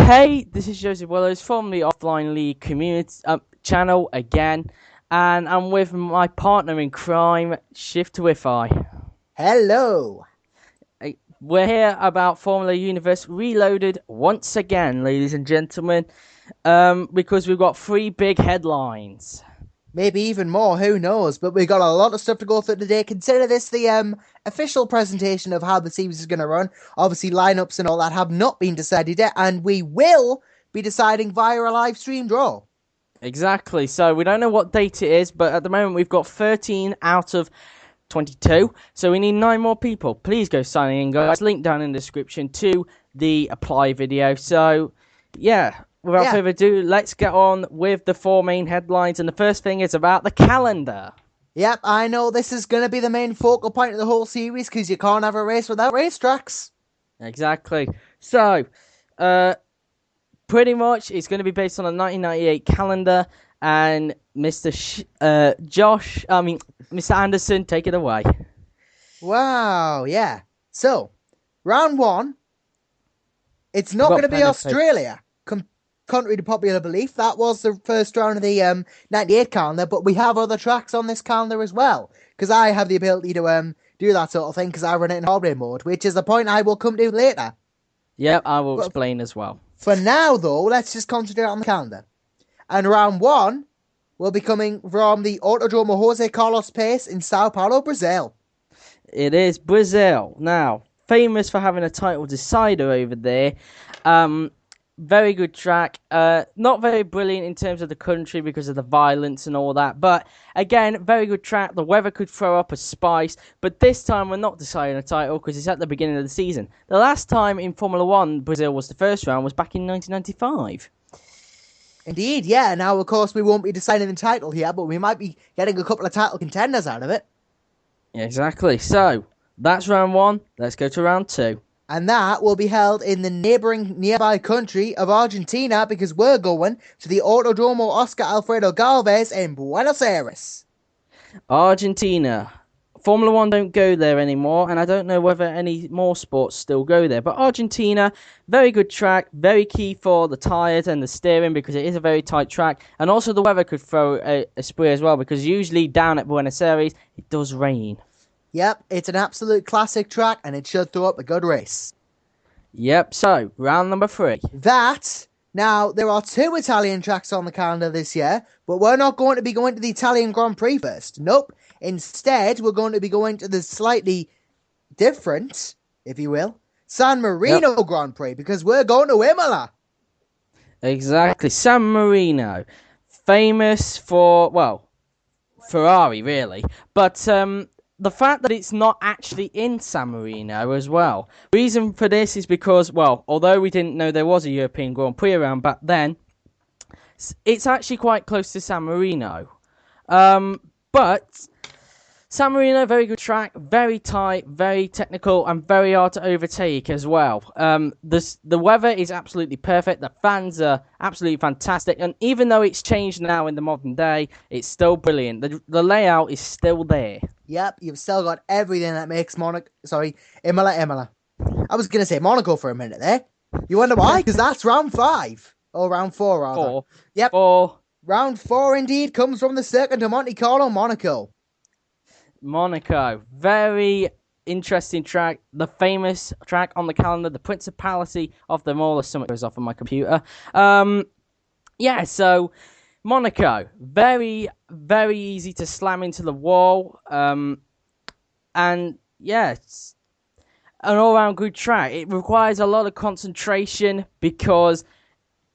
Hey, this is Joseph Willows from the Offline League community channel again, and I'm with my partner in crime, Shift Wi-Fi. Hello. We're here about Formula Universe Reloaded once again, ladies and gentlemen, because we've got three big headlines. Maybe even more, who knows? But we've got a lot of stuff to go through today. Consider this the official presentation of how the series is going to run. Obviously, lineups and all that have not been decided yet, and we will be deciding via a live stream draw. Exactly, so we don't know what date it is, but at the moment we've got 13 out of 22, so we need 9 more people. Please go sign in, guys. Link down in the description to the apply video. So, without further ado, let's get on with the 4 main headlines. And the first thing is about the calendar. Yep, I know this is going to be the main focal point of the whole series because you can't have a race without racetracks. Exactly. So, pretty much it's going to be based on a 1998 calendar. And Mr. Anderson, take it away. Wow, yeah. So, round 1, it's not going to be Australia. Contrary to popular belief, that was the first round of the 98 calendar, but we have other tracks on this calendar as well, because I have the ability to do that sort of thing, because I run it in holiday mode, which is a point I will come to later. Yep, I will explain as well. For now, though, let's just concentrate on the calendar. And round 1 will be coming from the Autodromo Jose Carlos Pace in Sao Paulo, Brazil. It is Brazil. Now, famous for having a title decider over there. Very good track. Not very brilliant in terms of the country because of the violence and all that. But again, very good track. The weather could throw up a spice. But this time we're not deciding a title because it's at the beginning of the season. The last time in Formula 1 Brazil was the first round was back in 1995. Indeed, yeah. Now, of course, we won't be deciding the title here, but we might be getting a couple of title contenders out of it. Exactly. So, that's round 1. Let's go to round 2. And that will be held in the nearby country of Argentina because we're going to the Autodromo Oscar Alfredo Galvez in Buenos Aires. Argentina. Formula 1 don't go there anymore, and I don't know whether any more sports still go there. But Argentina, very good track, very key for the tyres and the steering because it is a very tight track. And also the weather could throw a spree as well because usually down at Buenos Aires, it does rain. Yep, it's an absolute classic track, and it should throw up a good race. Yep, so, round number 3. Now, there are 2 Italian tracks on the calendar this year, but we're not going to be going to the Italian Grand Prix first. Nope. Instead, we're going to be going to the slightly different, if you will, San Marino Grand Prix, because we're going to Imola. Exactly, San Marino. Famous for, well, Ferrari, really. But, the fact that it's not actually in San Marino as well. Reason for this is because, well, although we didn't know there was a European Grand Prix around back then, it's actually quite close to San Marino. But San Marino, very good track, very tight, very technical, and very hard to overtake as well. The weather is absolutely perfect. The fans are absolutely fantastic, and even though it's changed now in the modern day, it's still brilliant. The layout is still there. Yep, you've still got everything that makes Imola. I was going to say Monaco for a minute there. You wonder why? Because that's round 5. Or round 4, rather. 4. Yep. 4. Round 4, indeed, comes from the Circuit de Monte Carlo, Monaco. Monaco. Very interesting track. The famous track on the calendar. The Principality of them all. The summit goes off on my computer. So Monaco, very, very easy to slam into the wall. It's an all-round good track. It requires a lot of concentration because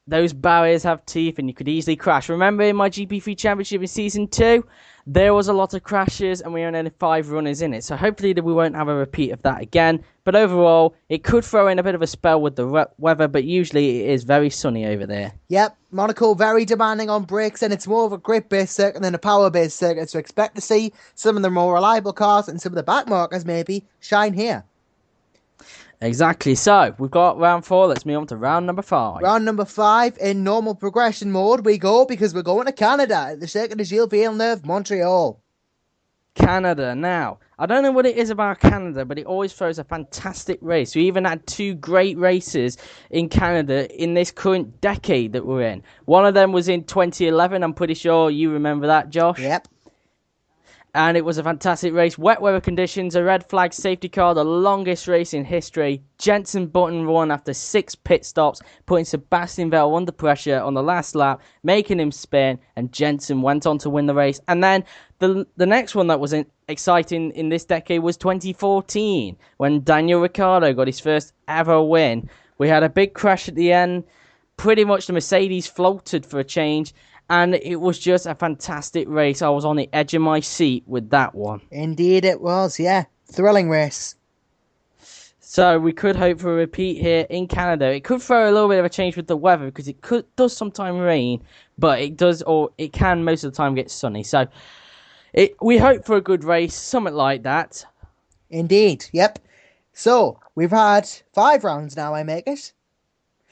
those barriers have teeth and you could easily crash. Remember in my GP3 Championship in Season 2? There was a lot of crashes and we only had 5 runners in it. So hopefully we won't have a repeat of that again. But overall, it could throw in a bit of a spell with the weather, but usually it is very sunny over there. Yep, Monaco very demanding on brakes, and it's more of a grip-based circuit than a power-based circuit. So expect to see some of the more reliable cars and some of the backmarkers maybe shine here. Exactly. So, we've got round 4. Let's move on to round number 5. Round number 5, in normal progression mode, we go because we're going to Canada at the Circuit de Gilles Villeneuve, Montreal. Canada. Now, I don't know what it is about Canada, but it always throws a fantastic race. We even had two great races in Canada in this current decade that we're in. One of them was in 2011. I'm pretty sure you remember that, Josh. Yep. And it was a fantastic race. Wet weather conditions, a red flag safety car, the longest race in history. Jenson Button won after 6 pit stops, putting Sebastian Vettel under pressure on the last lap, making him spin, and Jenson went on to win the race. And then the next one that was exciting in this decade was 2014, when Daniel Ricciardo got his first ever win. We had a big crash at the end. Pretty much the Mercedes floated for a change. And it was just a fantastic race. I was on the edge of my seat with that one. Indeed it was, yeah. Thrilling race. So we could hope for a repeat here in Canada. It could throw a little bit of a change with the weather because it does sometimes rain, but it can most of the time get sunny. So we hope for a good race, something like that. Indeed, yep. So we've had 5 rounds now, I make it.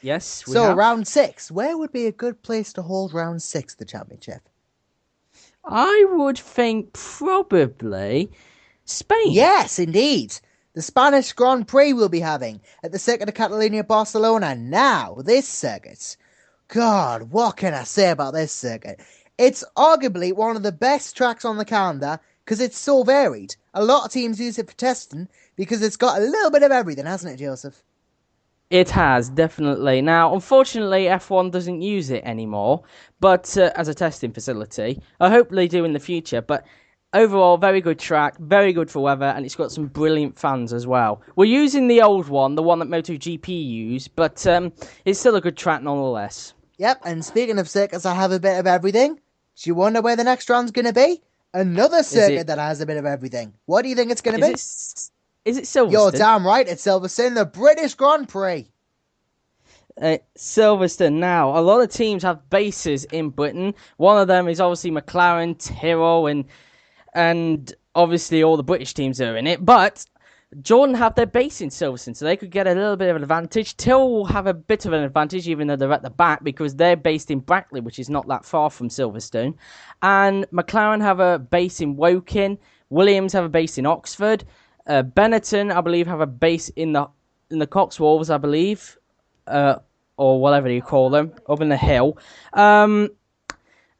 Yes, we So have. round 6, where would be a good place to hold round 6 of the championship? I would think probably Spain. Yes, indeed. The Spanish Grand Prix we'll be having at the Circuit of Catalunya, Barcelona. Now, this circuit. God, what can I say about this circuit? It's arguably one of the best tracks on the calendar because it's so varied. A lot of teams use it for testing because it's got a little bit of everything, hasn't it, Joseph? It has, definitely. Now, unfortunately, F1 doesn't use it anymore, but as a testing facility. I hope they do in the future, but overall, very good track, very good for weather, and it's got some brilliant fans as well. We're using the old one, the one that MotoGP used, but it's still a good track nonetheless. Yep, and speaking of circuits, I have a bit of everything. Do you wonder where the next round's going to be? Another circuit that has a bit of everything. What do you think it's going to be? Is it Silverstone? You're damn right, it's Silverstone, the British Grand Prix. Silverstone. Now, a lot of teams have bases in Britain. One of them is obviously McLaren, Tyrrell, and obviously all the British teams are in it. But Jordan have their base in Silverstone, so they could get a little bit of an advantage. Tyrrell will have a bit of an advantage, even though they're at the back, because they're based in Brackley, which is not that far from Silverstone. And McLaren have a base in Woking. Williams have a base in Oxford. Benetton, I believe, have a base in the Cotswolds, I believe, or whatever you call them, up in the hill.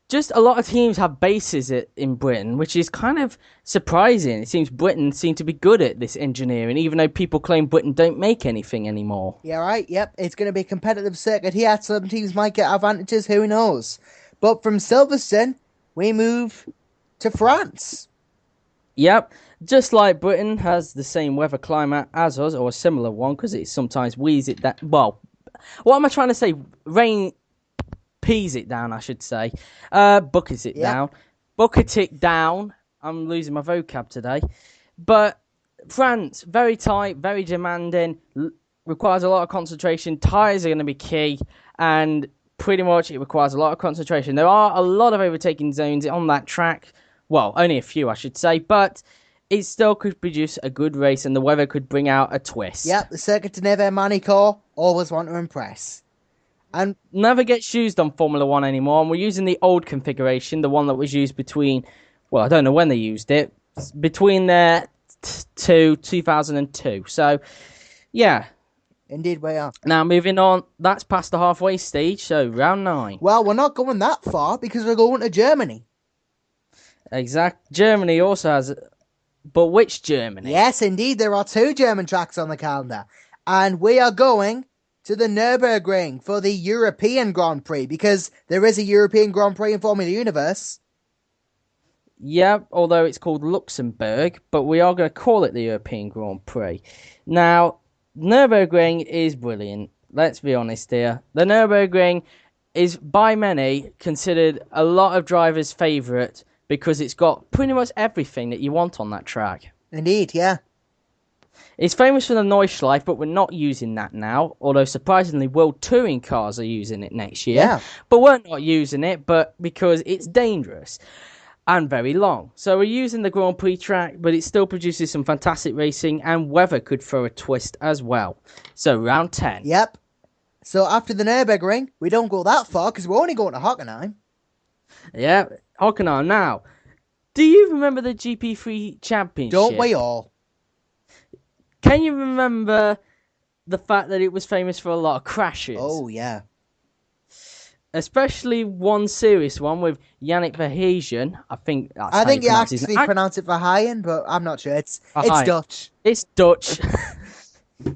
Just a lot of teams have bases in Britain, which is kind of surprising. It seems Britain seem to be good at this engineering, even though people claim Britain don't make anything anymore. Yeah, right, yep, it's going to be a competitive circuit here. Some teams might get advantages, who knows. But from Silverstone, we move to France. Yep, just like Britain has the same weather climate as us, or a similar one, because it sometimes wheezes it that. Well, what am I trying to say? Rain peas it down, I should say. Buckets it down. Bucket it down. I'm losing my vocab today. But France, very tight, very demanding, requires a lot of concentration. Tyres are going to be key, and pretty much it requires a lot of concentration. There are a lot of overtaking zones on that track. Well, only a few, I should say, but it still could produce a good race, and the weather could bring out a twist. Yep, the Circuit de Neve Manicourt always want to impress. And never gets used on Formula 1 anymore, and we're using the old configuration, the one that was used between, well, I don't know when they used it, between there to 2002. So, yeah. Indeed we are. Now, moving on, that's past the halfway stage, so round 9. Well, we're not going that far, because we're going to Germany. Germany also has, but which Germany? Yes, indeed, there are 2 German tracks on the calendar. And we are going to the Nürburgring for the European Grand Prix, because there is a European Grand Prix in Formula Universe. Yeah, although it's called Luxembourg, but we are going to call it the European Grand Prix. Now, Nürburgring is brilliant. Let's be honest here. The Nürburgring is, by many, considered a lot of drivers' favourite because it's got pretty much everything that you want on that track. Indeed, yeah. It's famous for the Nordschleife, but we're not using that now, although surprisingly World Touring cars are using it next year. Yeah. But we're not using it because it's dangerous and very long. So we're using the Grand Prix track, but it still produces some fantastic racing, and weather could throw a twist as well. So round 10. Yep. So after the Nürburgring, we don't go that far because we're only going to Hockenheim. Yeah, Hockenheim. Now, Do you remember the GP3 Championship? Don't we all? Can you remember the fact that it was famous for a lot of crashes? Oh, yeah. Especially one serious one with Yannick Verhaegen. I think you actually pronounce it Verheyen, but I'm not sure. It's Dutch. It's Dutch.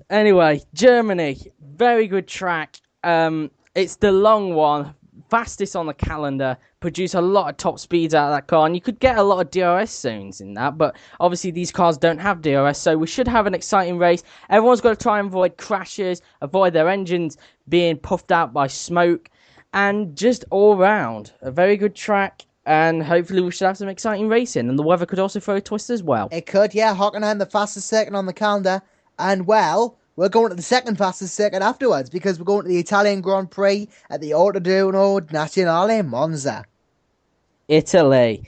Anyway, Germany, very good track. It's the long one, fastest on the calendar. Produce a lot of top speeds out of that car, and you could get a lot of DRS zones in that. But obviously, these cars don't have DRS, so we should have an exciting race. Everyone's got to try and avoid crashes, avoid their engines being puffed out by smoke. And just all round, a very good track, and hopefully we should have some exciting racing. And the weather could also throw a twist as well. It could, yeah. Hockenheim, the fastest circuit on the calendar. And, well, we're going to the second fastest circuit afterwards because we're going to the Italian Grand Prix at the Autodromo Nazionale Monza. Italy.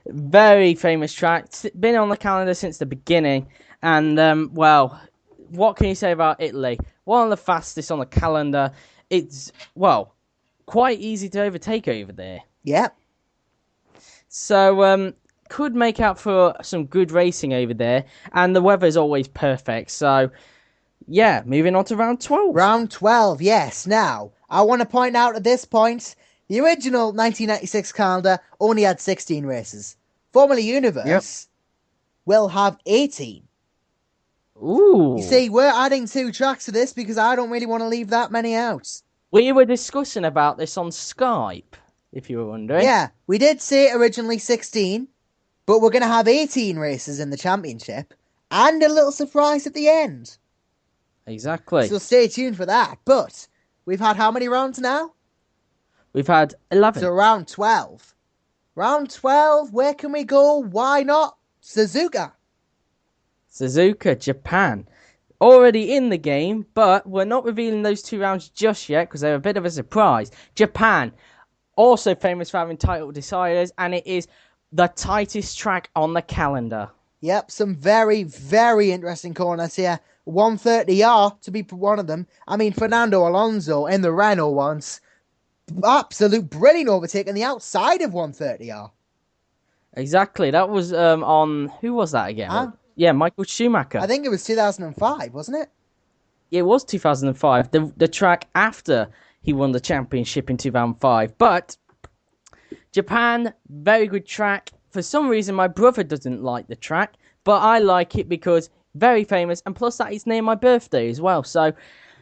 Very famous track. Been on the calendar since the beginning. And, well, what can you say about Italy? One of the fastest on the calendar. It's, well, quite easy to overtake over there. Yeah. So, could make out for some good racing over there. And the weather is always perfect. So, yeah, moving on to round 12. Round 12, yes. Now, I want to point out at this point, the original 1996 calendar only had 16 races. Formula Universe will have 18. Ooh. You see, we're adding 2 tracks to this because I don't really want to leave that many out. We were discussing about this on Skype, if you were wondering. Yeah, we did say originally 16, but we're going to have 18 races in the championship, and a little surprise at the end. Exactly. So stay tuned for that. But we've had how many rounds now? We've had 11. So round 12. Round 12, where can we go? Why not Suzuka? Suzuka, Japan. Already in the game, but we're not revealing those 2 rounds just yet because they're a bit of a surprise. Japan, also famous for having title deciders, and it is the tightest track on the calendar. Yep, some very, very interesting corners here. 130R to be one of them. I mean, Fernando Alonso in the Renault once. Absolute brilliant overtake on the outside of 130R. Exactly. That was on... Who was that again? Yeah, Michael Schumacher. I think it was 2005, wasn't it? It was 2005. The track after he won the championship in 2005. But Japan, very good track. For some reason, my brother doesn't like the track, but I like it because very famous, and plus that it's near my birthday as well. So,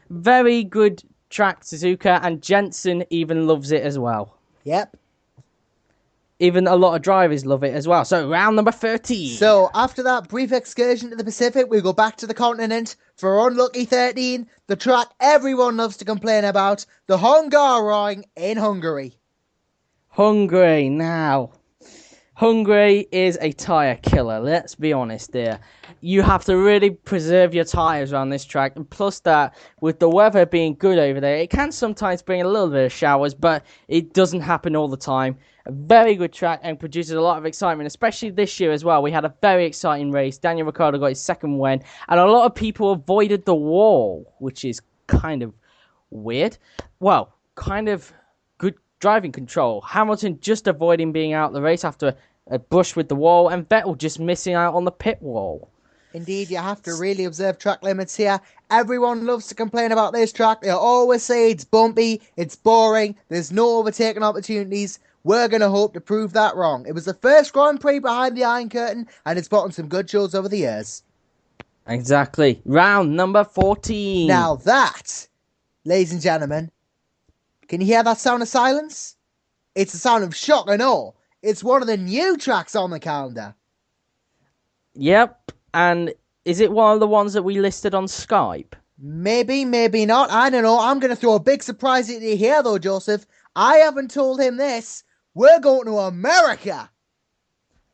very good track, Suzuka, and Jensen even loves it as well. Yep. Even a lot of drivers love it as well. So, round number 13. So, after that brief excursion to the Pacific, we go back to the continent for unlucky 13, the track everyone loves to complain about, the Hungaroring in Hungary. Hungary, now. Hungary is a tyre killer, let's be honest here. You have to really preserve your tyres around this track, and plus that, with the weather being good over there, it can sometimes bring a little bit of showers, but it doesn't happen all the time. A very good track and produces a lot of excitement, especially this year as well. We had a very exciting race. Daniel Ricciardo got his second win, and a lot of people avoided the wall, which is kind of weird. Well, kind of good driving control. Hamilton just avoiding being out the race after a brush with the wall, and Vettel just missing out on the pit wall. Indeed, you have to really observe track limits here. Everyone loves to complain about this track. They always say it's bumpy, it's boring, there's no overtaking opportunities. We're going to hope to prove that wrong. It was the first Grand Prix behind the Iron Curtain, and it's brought on some good shows over the years. Exactly. Round number 14. Now that, ladies and gentlemen, can you hear that sound of silence? It's the sound of shock and awe. It's one of the new tracks on the calendar. Yep, and is it one of the ones that we listed on Skype? Maybe, maybe not. I don't know. I'm going to throw a big surprise at you here, though, Joseph. I haven't told him this. We're going to America.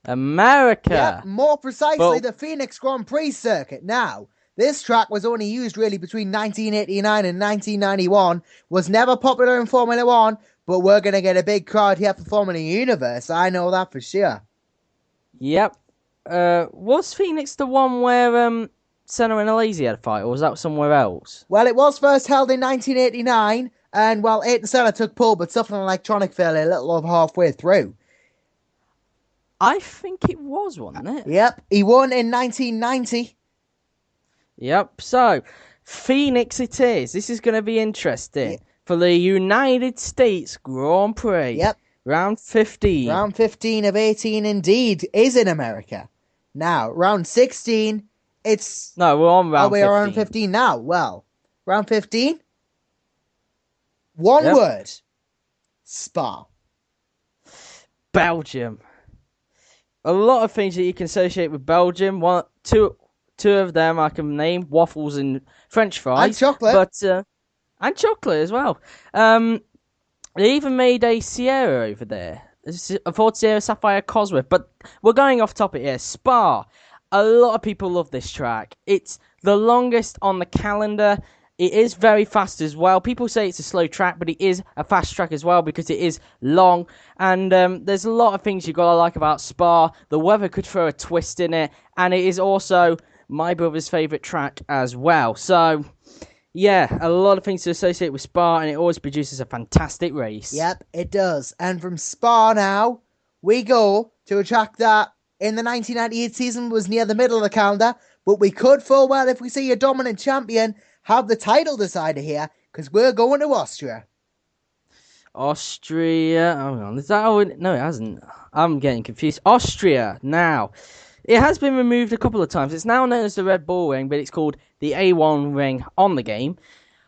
America? Yep, more precisely, the Phoenix Grand Prix circuit. Now, this track was only used really between 1989 and 1991, was never popular in Formula 1, but we're going to get a big crowd here for Formula Universe. I know that for sure. Yep. Was Phoenix the one where Senna and Alesi had a fight, or was that somewhere else? Well, it was first held in 1989, and, well, Ayrton Senna took pole, but suffered an electronic failure a little over halfway through. I think it was, wasn't it? Yep, he won in 1990. Yep. So, Phoenix it is. This is going to be interesting. Yep. For the United States Grand Prix. Yep. Round 15. Round 15 of 18 indeed is in America. Now, round 16, it's... No, we're on round 15. Oh, we're on 15 now. Well, round 15? One word. Spa. Belgium. A lot of things that you can associate with Belgium. Two of them I can name: waffles and French fries, and chocolate, and chocolate as well. They even made a Sierra over there, a Ford Sierra Sapphire Cosworth. But we're going off topic here. Spa. A lot of people love this track. It's the longest on the calendar. It is very fast as well. People say it's a slow track, but it is a fast track as well because it is long. And there's a lot of things you've got to like about Spa. The weather could throw a twist in it. And it is also my brother's favourite track as well. So, yeah, a lot of things to associate with Spa, and it always produces a fantastic race. Yep, it does. And from Spa now, we go to a track that in the 1998 season was near the middle of the calendar. But we could full well, if we see a dominant champion, have the title decider here, because we're going to Austria. Austria. Hold on. Is that? Oh, no, it hasn't. I'm getting confused. Austria. Now, it has been removed a couple of times. It's now known as the Red Bull Ring, but it's called the A1 Ring on the game.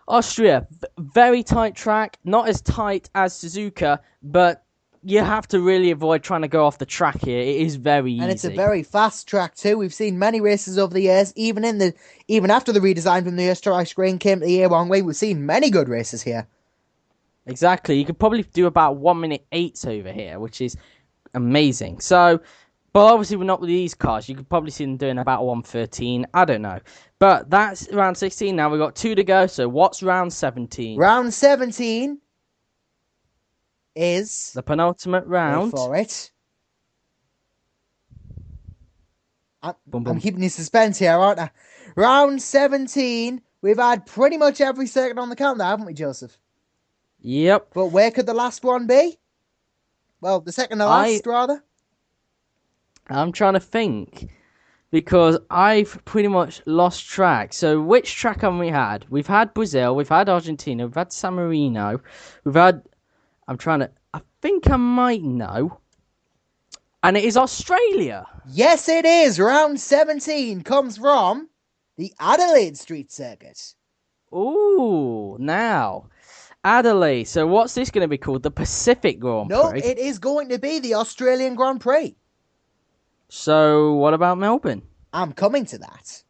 Austria. Very tight track. Not as tight as Suzuka, but you have to really avoid trying to go off the track here. It is very easy. And it's a very fast track too. We've seen many races over the years, even after the redesign from the Österreich Ring came to the A1 Way, we've seen many good races here. Exactly. You could probably do about 1 minute 8 over here, which is amazing. So, but obviously we're not with these cars. You could probably see them doing about 1:13. I don't know. But that's round 16. Now we've got 2 to go. So what's round 17? Round 17 is the penultimate round. For it. I'm keeping you suspense here, aren't I? Round 17. We've had pretty much every circuit on the calendar, haven't we, Joseph? Yep. But where could the last one be? Well, the second to last, rather. I'm trying to think, because I've pretty much lost track. So which track have we had? We've had Brazil, we've had Argentina, we've had San Marino, we've had... I think I might know. And it is Australia. Yes, it is. Round 17 comes from the Adelaide Street Circuit. Ooh, now. Adelaide. So what's this going to be called? The Pacific Grand Prix? No, it is going to be the Australian Grand Prix. So what about Melbourne? I'm coming to that.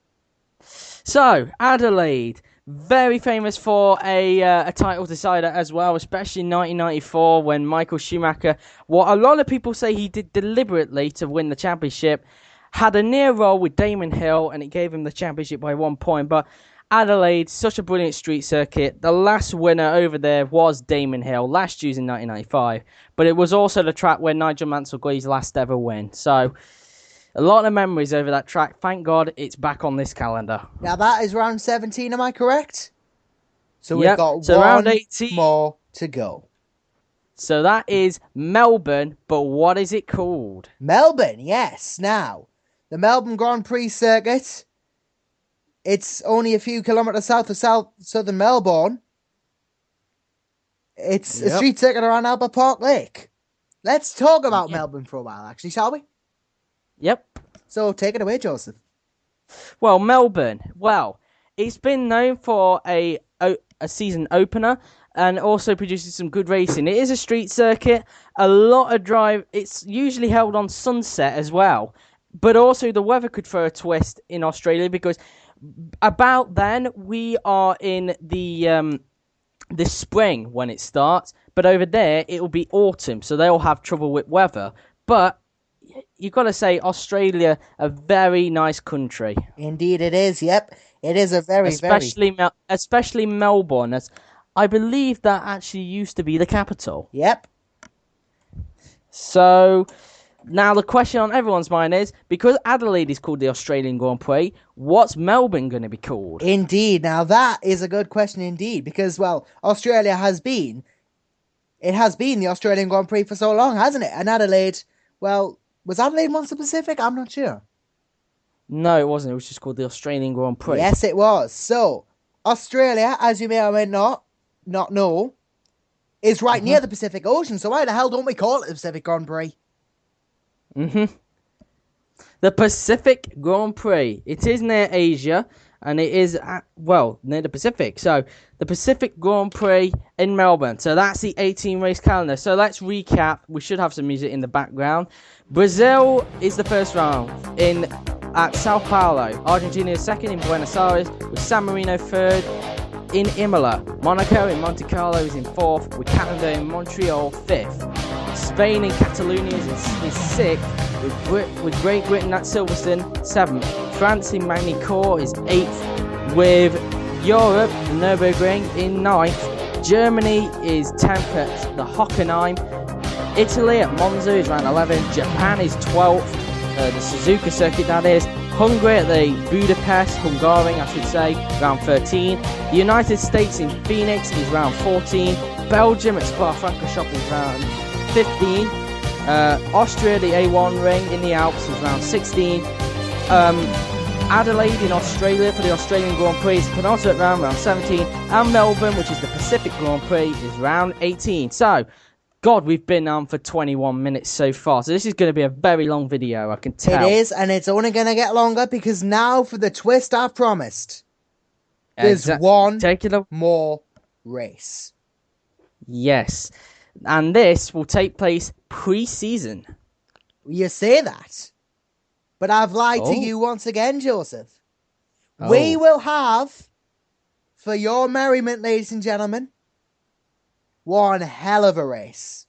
So, Adelaide. Very famous for a title decider as well, especially in 1994 when Michael Schumacher, what a lot of people say he did deliberately to win the championship, had a near roll with Damon Hill and it gave him the championship by 1 point. But Adelaide, such a brilliant street circuit. The last winner over there was Damon Hill last year in 1995, but it was also the track where Nigel Mansell got his last ever win. So, a lot of memories over that track. Thank God it's back on this calendar. Now that is round 17, am I correct? So we've got round 18 more to go. So that is Melbourne, but what is it called? Melbourne, yes. Now, the Melbourne Grand Prix circuit, it's only a few kilometres south of southern Melbourne. It's a street circuit around Albert Park Lake. Let's talk about Melbourne for a while, actually, shall we? Yep. So take it away, Joseph. Well, Melbourne. Well, it's been known for a season opener and also produces some good racing. It is a street circuit. A lot of drive. It's usually held on sunset as well. But also the weather could throw a twist in Australia because about then we are in the spring when it starts. But over there it will be autumn, so they'll have trouble with weather. But you've got to say, Australia, a very nice country. Indeed it is, yep. It is a very, especially Melbourne, as I believe that actually used to be the capital. Yep. So, now the question on everyone's mind is, because Adelaide is called the Australian Grand Prix, what's Melbourne going to be called? Indeed. Now that is a good question indeed, because, well, Australia has been the Australian Grand Prix for so long, hasn't it? And Adelaide, well, Was Adelaide once the Pacific? I'm not sure. No, it wasn't. It was just called the Australian Grand Prix. Yes, it was. So, Australia, as you may or may not know, is right near the Pacific Ocean. So why the hell don't we call it the Pacific Grand Prix? The Pacific Grand Prix. It is near Asia, and it is, near the Pacific. So, the Pacific Grand Prix in Melbourne. So, that's the 18-race calendar. So, let's recap. We should have some music in the background. Brazil is the first round at Sao Paulo. Argentina is second in Buenos Aires, with San Marino third in Imola. Monaco in Monte Carlo is in fourth, with Canada in Montreal fifth. Spain in Catalonia is sixth, with Great Britain at Silverstone seventh. France in Magny-Cours is eighth, with Europe, Nürburgring in ninth. Germany is 10th at the Hockenheim. Italy at Monza is round 11. Japan is 12th, the Suzuka circuit that is. Hungary at the Budapest, Hungaroring I should say, round 13. The United States in Phoenix is round 14. Belgium at Spa-Francorchamps is round 15. Austria, the A1 ring in the Alps is round 16. Adelaide in Australia for the Australian Grand Prix is penultimate round 17. And Melbourne, which is the Pacific Grand Prix, is round 18. So, God, we've been on for 21 minutes so far. So this is going to be a very long video, I can tell. It is, and it's only going to get longer because now for the twist I've promised. There's one more race. Yes. And this will take place pre-season. You say that. But I've lied to you once again, Joseph. We will have, for your merriment, ladies and gentlemen, one hell of a race.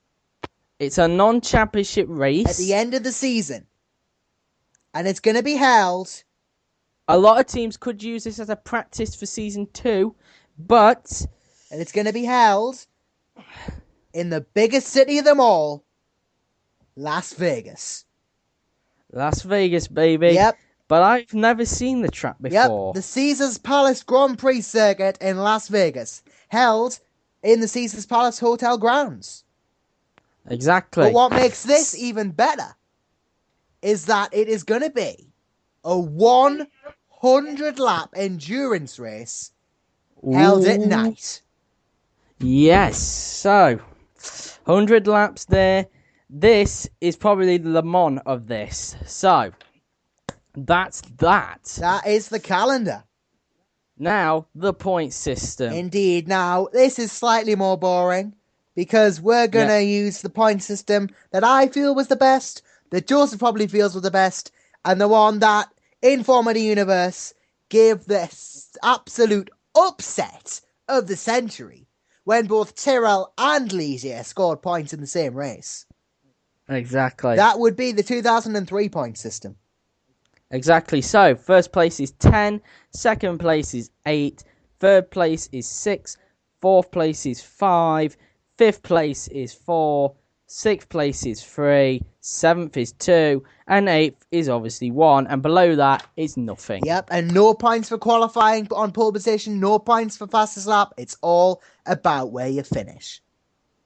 It's a non-championship race. At the end of the season. And it's going to be held. A lot of teams could use this as a practice for season 2, but... And it's going to be held in the biggest city of them all, Las Vegas. Las Vegas, baby. Yep. But I've never seen the track before. Yep, the Caesars Palace Grand Prix circuit in Las Vegas. Held in the Caesars Palace Hotel grounds. Exactly. But what makes this even better is that it is going to be a 100-lap endurance race held at night. Yes, so 100 laps there. This is probably the Le Mans of this. So, that's that. That is the calendar. Now, the point system. Indeed. Now, this is slightly more boring because we're going to use the point system that I feel was the best, that Joseph probably feels was the best, and the one that, in Formula Universe, gave the absolute upset of the century when both Tyrrell and Ligier scored points in the same race. Exactly. That would be the 2003 point system. Exactly. So, first place is 10, second place is 8, third place is 6, fourth place is 5, fifth place is 4, sixth place is 3, seventh is 2, and eighth is obviously 1, and below that is nothing. Yep, and no points for qualifying on pole position, no points for fastest lap. It's all about where you finish.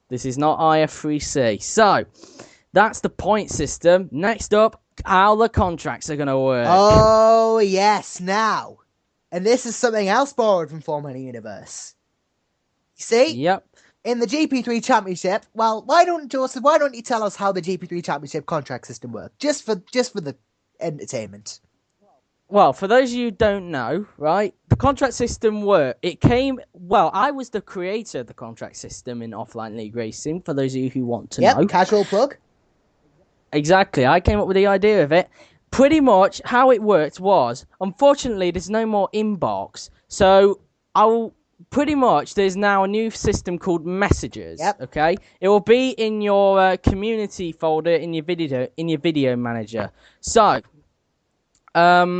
This is not IF3C. So, that's the point system. Next up, how the contracts are going to work. Oh, yes, now. And this is something else borrowed from Formula Universe. You see? Yep. In the GP3 Championship, well, why don't you tell us how the GP3 Championship contract system works? Just for the entertainment. Well, for those of you who don't know, right, the contract system worked. I was the creator of the contract system in Offline League Racing, for those of you who want to know. Yep, casual plug. Exactly, I came up with the idea of it. Pretty much how it worked was, unfortunately, there's no more inbox. So, there's now a new system called Messages. Yep. Okay, it will be in your community folder in your video manager. So, how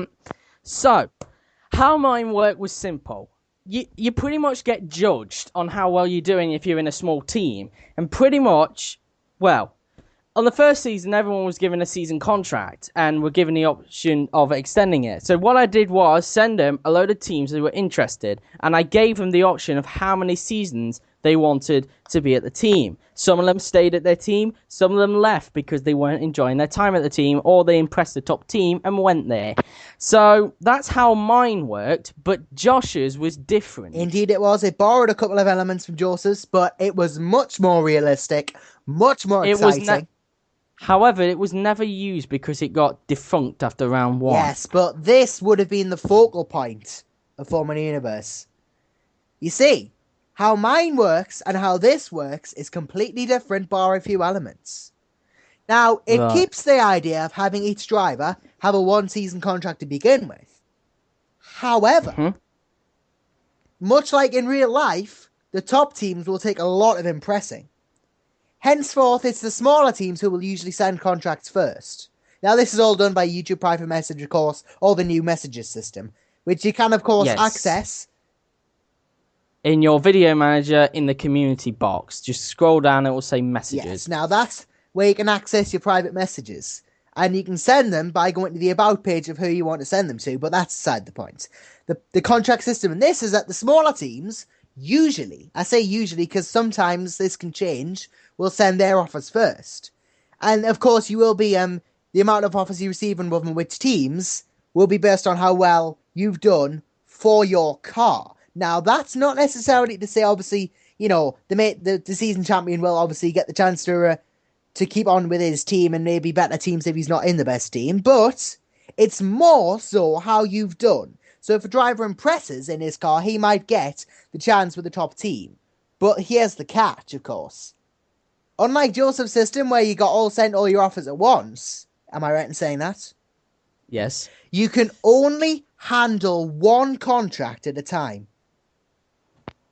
mine worked was simple. You pretty much get judged on how well you're doing if you're in a small team, and pretty much, on the first season, everyone was given a season contract and were given the option of extending it. So what I did was send them a load of teams who were interested, and I gave them the option of how many seasons they wanted to be at the team. Some of them stayed at their team, some of them left because they weren't enjoying their time at the team, or they impressed the top team and went there. So that's how mine worked, but Josh's was different. Indeed it was. It borrowed a couple of elements from Joseph's, but it was much more realistic, much more exciting. However, it was never used because it got defunct after round 1. Yes, but this would have been the focal point of Formula Universe. You see, how mine works and how this works is completely different, bar a few elements. Now, it keeps the idea of having each driver have a one-season contract to begin with. However, much like in real life, the top teams will take a lot of impressing. Henceforth, it's the smaller teams who will usually send contracts first. Now, this is all done by YouTube Private Message, of course, or the new messages system, which you can, of course, access in your video manager in the community box. Just scroll down, it will say messages. Yes, now that's where you can access your private messages. And you can send them by going to the about page of who you want to send them to, but that's beside the point. The contract system in this is that the smaller teams, usually, I say usually because sometimes this can change, will send their offers first. And of course, you will be, the amount of offers you receive and from which teams will be based on how well you've done for your car. Now, that's not necessarily to say, obviously, you know, the season champion will obviously get the chance to keep on with his team and maybe better teams if he's not in the best team, but it's more so how you've done. So if a driver impresses in his car, he might get the chance with the top team. But here's the catch, of course. Unlike Joseph's system where you sent all your offers at once, am I right in saying that? Yes. You can only handle one contract at a time.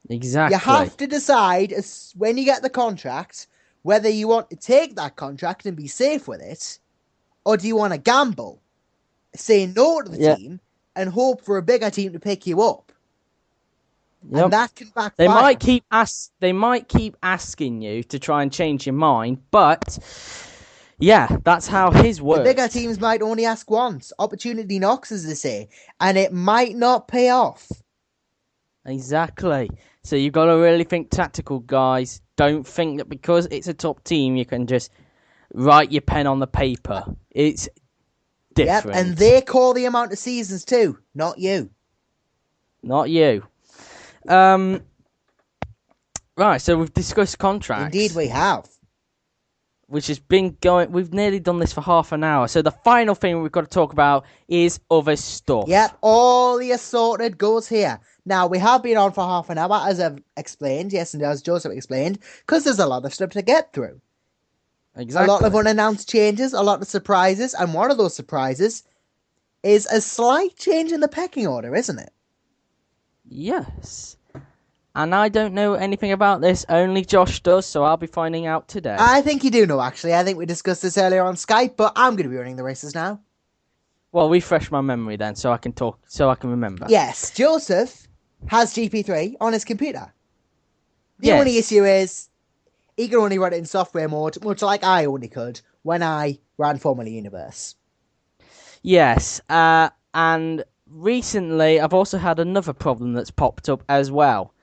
Exactly. You have to decide when you get the contract whether you want to take that contract and be safe with it, or do you want to gamble, say no to the team, and hope for a bigger team to pick you up. Yep. And that can backfire. They might keep asking you to try and change your mind, but yeah, that's how his works. The bigger teams might only ask once. Opportunity knocks, as they say, and it might not pay off. Exactly. So you've got to really think tactical, guys. Don't think that because it's a top team, you can just write your pen on the paper. It's different. Yep, and they call the amount of seasons too, not you. Not you. Right, so we've discussed contracts. Indeed we have. Which has been going... We've nearly done this for half an hour. So the final thing we've got to talk about is other stuff. Yep, all the assorted goes here. Now, we have been on for half an hour, as I've explained, yes, and as Joseph explained, because there's a lot of stuff to get through. Exactly. A lot of unannounced changes, a lot of surprises, and one of those surprises is a slight change in the pecking order, isn't it? Yes. And I don't know anything about this, only Josh does, so I'll be finding out today. I think you do know, actually. I think we discussed this earlier on Skype, but I'm going to be running the races now. Well, refresh my memory then, so I can remember. Yes, Joseph has GP3 on his computer. The only issue is he can only run it in software mode, much like I only could when I ran Formula Universe. Yes, and recently I've also had another problem that's popped up as well.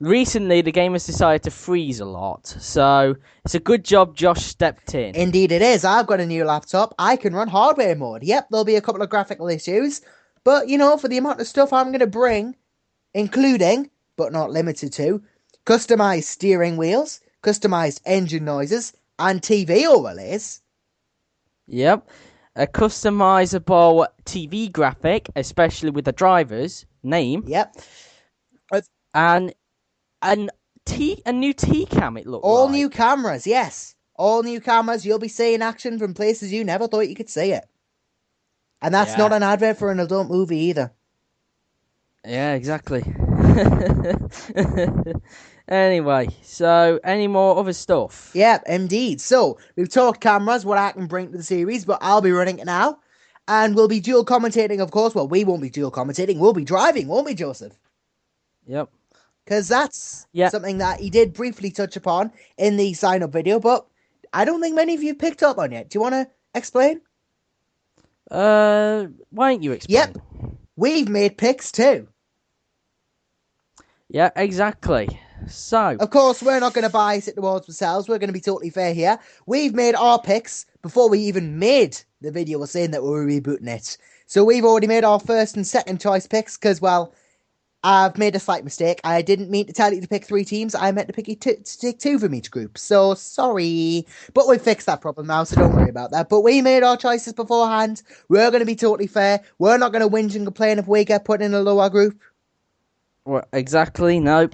Recently, the game has decided to freeze a lot, so it's a good job Josh stepped in. Indeed it is. I've got a new laptop. I can run hardware mode. Yep, there'll be a couple of graphical issues, but, you know, for the amount of stuff I'm going to bring, including, but not limited to, customized steering wheels, customized engine noises, and TV overlays. Yep, a customizable TV graphic, especially with the driver's name. Yep. And a new T-cam, it looks All like. new cameras, yes. All new cameras. You'll be seeing action from places you never thought you could see it. And that's not an advert for an adult movie either. Yeah, exactly. Anyway, so any more other stuff? Yep, indeed. So, we've talked cameras, what I can bring to the series, but I'll be running it now. And we'll be dual commentating, of course. Well, we won't be dual commentating. We'll be driving, won't we, Joseph? Yep. Because that's something that he did briefly touch upon in the sign-up video, but I don't think many of you picked up on it. Do you want to explain? Why don't you explain? Yep. We've made picks too. Yeah, exactly. So, of course, we're not going to bias it towards ourselves. We're going to be totally fair here. We've made our picks before we even made the video saying that we were rebooting it. So we've already made our first and second choice picks because, well, I've made a slight mistake. I didn't mean to tell you to pick 3 teams. I meant to pick to take 2 from each group. So sorry. But we've fixed that problem now, so don't worry about that. But we made our choices beforehand. We're going to be totally fair. We're not going to whinge and complain if we get put in a lower group. well, exactly, no.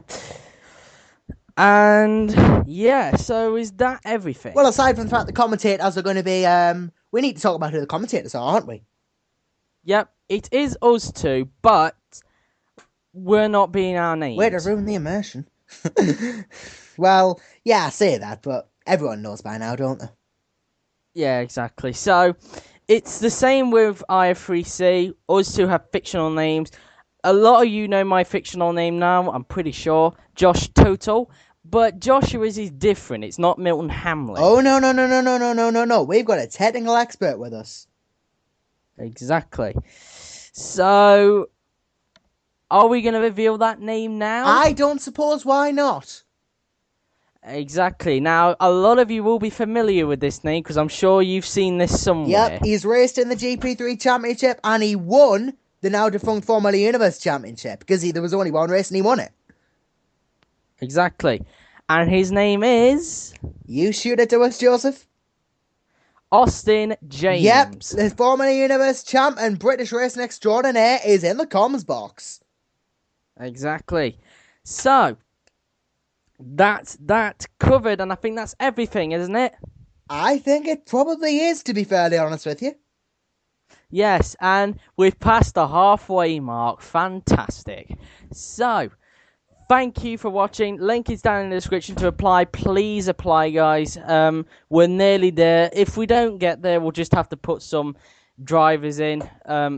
And yeah, so is that everything? Well, aside from the fact the commentators are going to be, we need to talk about who the commentators are, aren't we? Yep, it is us 2, but we're not being our names. Way to ruin the immersion. Well, yeah, I say that, but everyone knows by now, don't they? Yeah, exactly. So, it's the same with IF3C. Us 2 have fictional names. A lot of you know my fictional name now, I'm pretty sure. Josh Total. But Joshua's is different. It's not Milton Hamlin. Oh, no. We've got a technical expert with us. Exactly. So, are we going to reveal that name now? I don't suppose why not. Exactly. Now, a lot of you will be familiar with this name because I'm sure you've seen this somewhere. Yep, he's raced in the GP3 Championship and he won the now defunct Formula Universe Championship because there was only one race and he won it. Exactly. And his name is... You shoot it to us, Joseph. Austin James. Yep, the Formula Universe champ and British racing extraordinaire is in the comms box. Exactly. So, that's that covered, and I think that's everything, isn't it? I think it probably is, to be fairly honest with you. Yes, and we've passed the halfway mark. Fantastic. So, thank you for watching. Link is down in the description to apply. Please apply, guys. We're nearly there. If we don't get there, we'll just have to put some drivers in,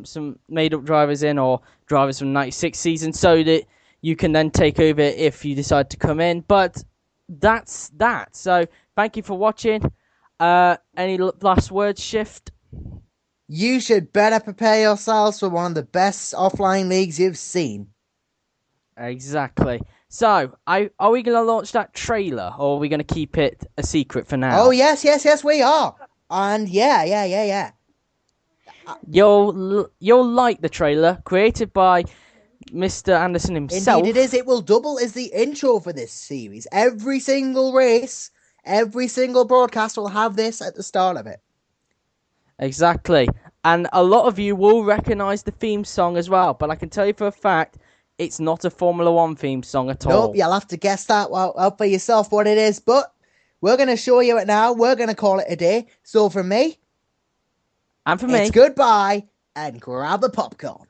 some made-up drivers in, or drivers from 96 season, so that you can then take over if you decide to come in. But that's that. So, thank you for watching. Any last words, Shift? You should better prepare yourselves for one of the best offline leagues you've seen. Exactly. So, are we going to launch that trailer, or are we going to keep it a secret for now? Oh, yes, we are. And yeah. You'll like the trailer, created by Mr. Anderson himself. Indeed it is. It will double as the intro for this series. Every single race, every single broadcast will have this at the start of it. Exactly. And a lot of you will recognise the theme song as well, but I can tell you for a fact, it's not a Formula 1 theme song at all. Nope, you'll have to guess that out for yourself what it is, but we're going to show you it now. We're going to call it a day. So from me... And for me... It's goodbye, and grab the popcorn.